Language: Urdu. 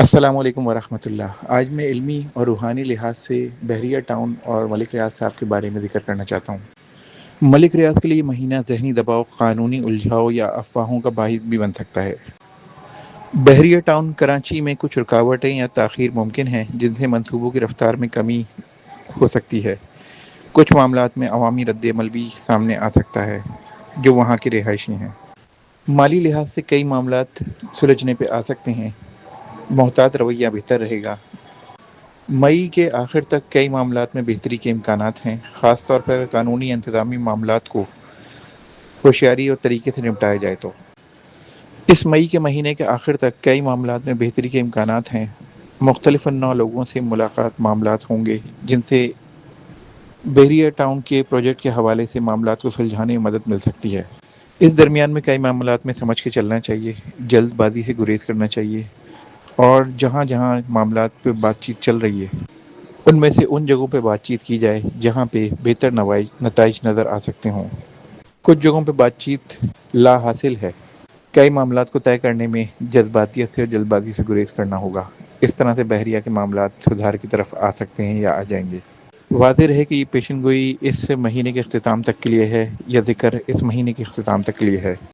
السلام علیکم ورحمۃ اللہ۔ آج میں علمی اور روحانی لحاظ سے بحریہ ٹاؤن اور ملک ریاض صاحب کے بارے میں ذکر کرنا چاہتا ہوں۔ ملک ریاض کے لیے یہ مہینہ ذہنی دباؤ، قانونی الجھاؤ یا افواہوں کا باعث بھی بن سکتا ہے۔ بحریہ ٹاؤن کراچی میں کچھ رکاوٹیں یا تاخیر ممکن ہیں جن سے منصوبوں کی رفتار میں کمی ہو سکتی ہے۔ کچھ معاملات میں عوامی رد عمل بھی سامنے آ سکتا ہے جو وہاں کے رہائشی ہیں۔ مالی لحاظ سے کئی معاملات سلجھنے پہ آ سکتے ہیں۔ محتاط رویہ بہتر رہے گا۔ مئی کے آخر تک کئی معاملات میں بہتری کے امکانات ہیں، خاص طور پر قانونی انتظامی معاملات کو ہوشیاری اور طریقے سے نمٹایا جائے تو۔ اس مئی کے مہینے کے آخر تک کئی معاملات میں بہتری کے امکانات ہیں۔ مختلف النوع لوگوں سے ملاقات معاملات ہوں گے جن سے بحریہ ٹاؤن کے پروجیکٹ کے حوالے سے معاملات کو سلجھانے میں مدد مل سکتی ہے۔ اس درمیان میں کئی معاملات میں سمجھ کے چلنا چاہیے، جلد بازی سے گریز کرنا چاہیے، اور جہاں جہاں معاملات پہ بات چیت چل رہی ہے ان میں سے ان جگہوں پہ بات چیت کی جائے جہاں پہ بہتر نتائج نظر آ سکتے ہوں۔ کچھ جگہوں پہ بات چیت لا حاصل ہے۔ کئی معاملات کو طے کرنے میں جذباتیت سے اور جلد بازی سے گریز کرنا ہوگا۔ اس طرح سے بحریہ کے معاملات سدھار کی طرف آ سکتے ہیں یا آ جائیں گے۔ واضح رہے کہ یہ پیشن گوئی اس مہینے کے اختتام تک کے لیے ہے یا ذکر اس مہینے کے اختتام تک کے لیے ہے۔